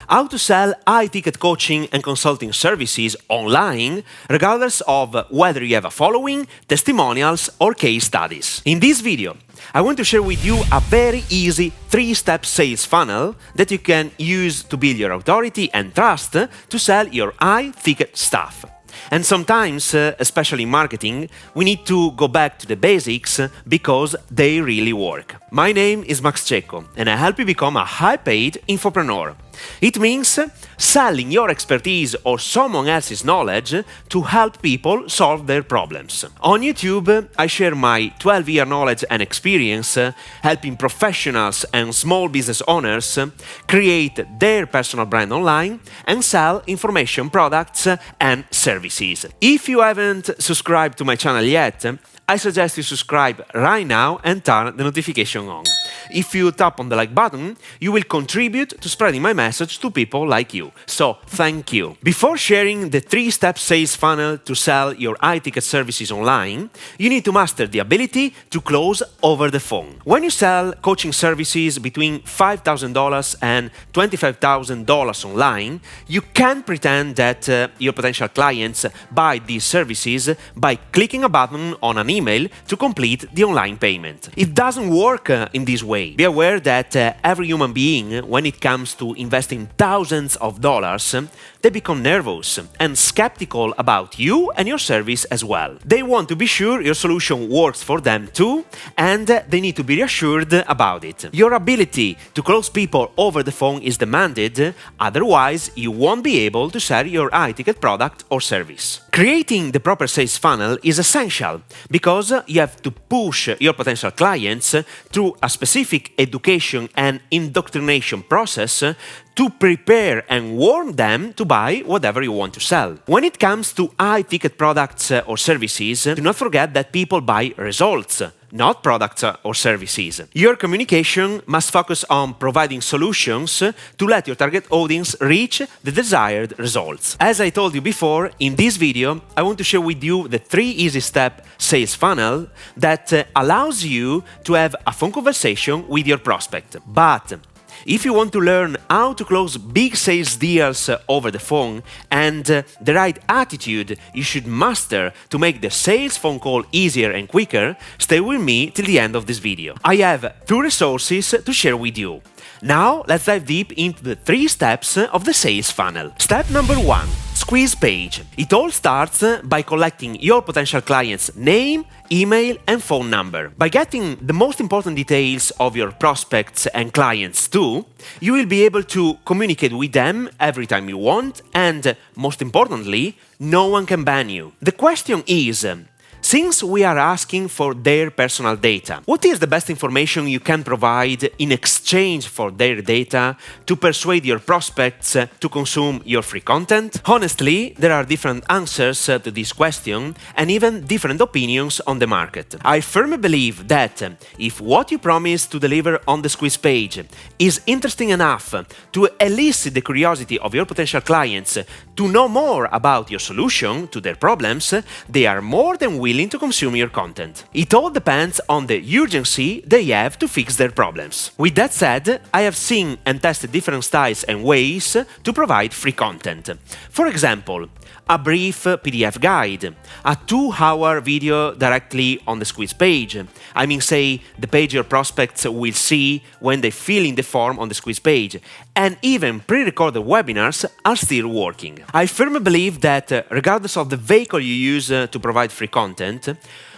How to sell high-ticket coaching and consulting services online, regardless of whether you have a following, testimonials, or case studies. In this video, I want to share with you a very easy 3-step sales funnel that you can use to build your authority and trust to sell your high-ticket stuff. And sometimes, especially in marketing, we need to go back to the basics because they really work. My name is Max Cecco, and I help you become a high-paid infopreneur. It means selling your expertise or someone else's knowledge to help people solve their problems. On YouTube, I share my 12-year knowledge and experience helping professionals and small business owners create their personal brand online and sell information products and services. If you haven't subscribed to my channel yet, I suggest you subscribe right now and turn the notification on. If you tap on the like button, you will contribute to spreading my message to people like you. So, thank you. Before sharing the 3-step sales funnel to sell your high-ticket services online, you need to master the ability to close over the phone. When you sell coaching services between $5,000 and $25,000 online, you can't pretend that your potential clients buy these services by clicking a button on an email to complete the online payment. It doesn't work in this way. Be aware that every human being, when it comes to investing thousands of dollars, they become nervous and skeptical about you and your service as well. They want to be sure your solution works for them too, and they need to be reassured about it. Your ability to close people over the phone is demanded, otherwise you won't be able to sell your high-ticket product or service. Creating the proper sales funnel is essential because you have to push your potential clients through a specific education and indoctrination process to prepare and warn them to buy whatever you want to sell. When it comes to high-ticket products or services, do not forget that people buy results, not products or services. Your communication must focus on providing solutions to let your target audience reach the desired results. As I told you before, in this video, I want to share with you the 3 easy-step sales funnel that allows you to have a phone conversation with your prospect. But if you want to learn how to close big sales deals over the phone and the right attitude you should master to make the sales phone call easier and quicker, stay with me till the end of this video. I have 2 resources to share with you. Now, let's dive deep into the 3 steps of the sales funnel. Step number 1. Squeeze page. It all starts by collecting your potential client's name, email, and phone number. By getting the most important details of your prospects and clients too, you will be able to communicate with them every time you want, and most importantly, no one can ban you. The question is, since we are asking for their personal data, what is the best information you can provide in exchange for their data to persuade your prospects to consume your free content? Honestly, there are different answers to this question and even different opinions on the market. I firmly believe that if what you promise to deliver on the squeeze page is interesting enough to elicit the curiosity of your potential clients to know more about your solution to their problems, they are more than willing to consume your content. It all depends on the urgency they have to fix their problems. With that said, I have seen and tested different styles and ways to provide free content. For example, a brief PDF guide, a 2-hour video directly on the squeeze page. I mean, say, the page your prospects will see when they fill in the form on the squeeze page, and even pre-recorded webinars are still working. I firmly believe that regardless of the vehicle you use to provide free content,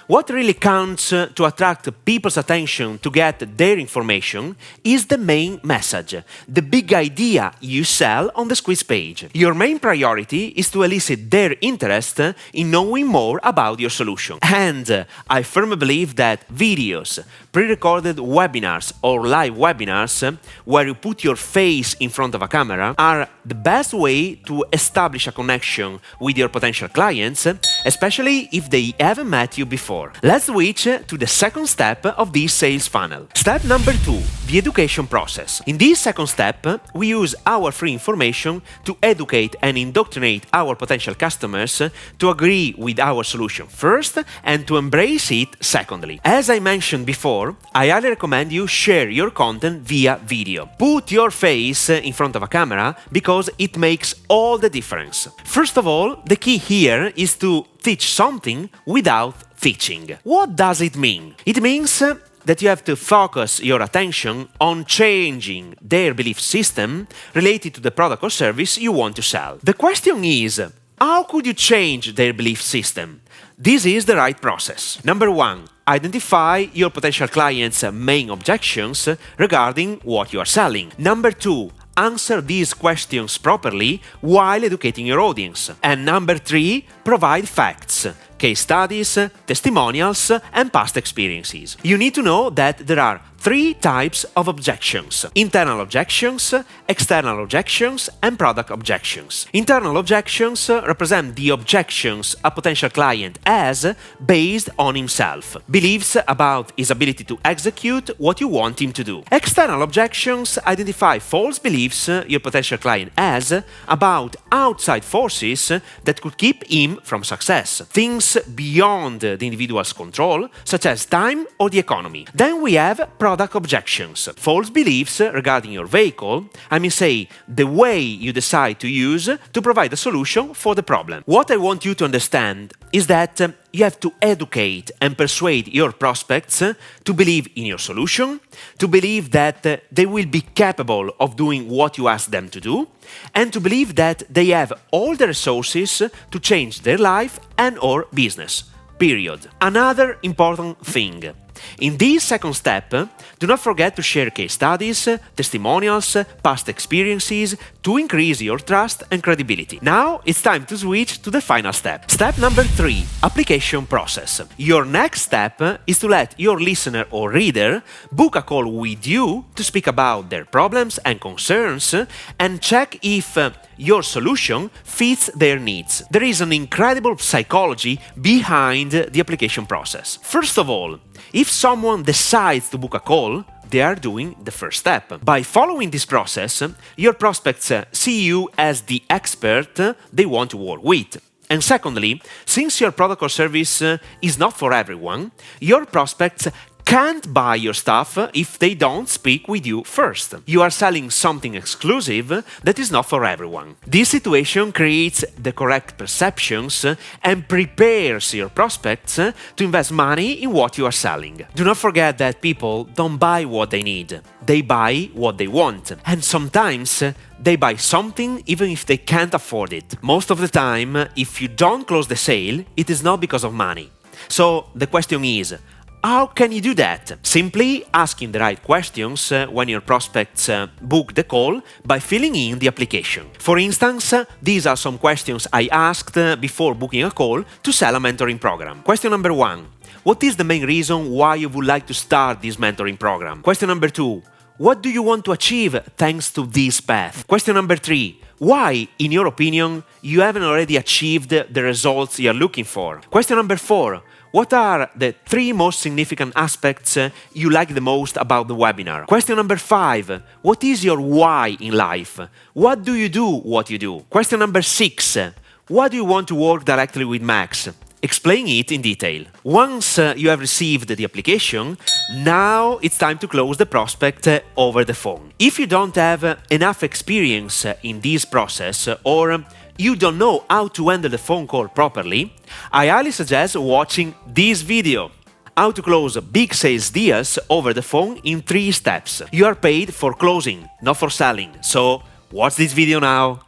what really counts to attract people's attention to get their information is the main message, the big idea you sell on the squeeze page. Your main priority is to elicit their interest in knowing more about your solution. And I firmly believe that videos, pre-recorded webinars or live webinars where you put your face in front of a camera are the best way to establish a connection with your potential clients, especially if they haven't met you before. before. Let's switch to the second step of this sales funnel. Step number 2, the education process. In this second step, we use our free information to educate and indoctrinate our potential customers to agree with our solution first and to embrace it secondly. As I mentioned before, I highly recommend you share your content via video. Put your face in front of a camera because it makes all the difference. First of all, the key here is to teach something without teaching. What does it mean? It means that you have to focus your attention on changing their belief system related to the product or service you want to sell. The question is, how could you change their belief system? This is the right process. Number 1, identify your potential clients' main objections regarding what you are selling. Number 2, answer these questions properly while educating your audience. And number 3, provide facts, case studies, testimonials, and past experiences. You need to know that there are 3 types of objections: internal objections, external objections, and product objections. Internal objections represent the objections a potential client has based on himself, beliefs about his ability to execute what you want him to do. External objections identify false beliefs your potential client has about outside forces that could keep him from success, things beyond the individual's control, such as time or the economy. Then we have product objections, false beliefs regarding your vehicle, the way you decide to use to provide a solution for the problem. What I want you to understand is that you have to educate and persuade your prospects to believe in your solution, to believe that they will be capable of doing what you ask them to do, and to believe that they have all the resources to change their life and/or business. Period. Another important thing. In this second step, do not forget to share case studies, testimonials, past experiences to increase your trust and credibility. Now it's time to switch to the final step. Step number 3, application process. Your next step is to let your listener or reader book a call with you to speak about their problems and concerns and check if your solution fits their needs. There is an incredible psychology behind the application process. First of all, if someone decides to book a call, they are doing the first step. By following this process, your prospects see you as the expert they want to work with. And secondly, since your product or service is not for everyone, your prospects can't buy your stuff if they don't speak with you first. You are selling something exclusive that is not for everyone. This situation creates the correct perceptions and prepares your prospects to invest money in what you are selling. Do not forget that people don't buy what they need. They buy what they want. And sometimes they buy something even if they can't afford it. Most of the time, if you don't close the sale, it is not because of money. So the question is, how can you do that? Simply asking the right questions when your prospects book the call by filling in the application. For instance, these are some questions I asked before booking a call to sell a mentoring program. Question number 1. What is the main reason why you would like to start this mentoring program? Question number 2. What do you want to achieve thanks to this path? Question number 3. Why, in your opinion, you haven't already achieved the results you're looking for? Question number 4. What are the 3 most significant aspects you like the most about the webinar? Question number 5. What is your why in life? What do you do what you do? Question number 6. Why do you want to work directly with Max? Explain it in detail. Once you have received the application, now it's time to close the prospect over the phone. If you don't have enough experience in this process or you don't know how to handle the phone call properly, I highly suggest watching this video. How to close big sales deals over the phone in 3 steps. You are paid for closing, not for selling. So watch this video now.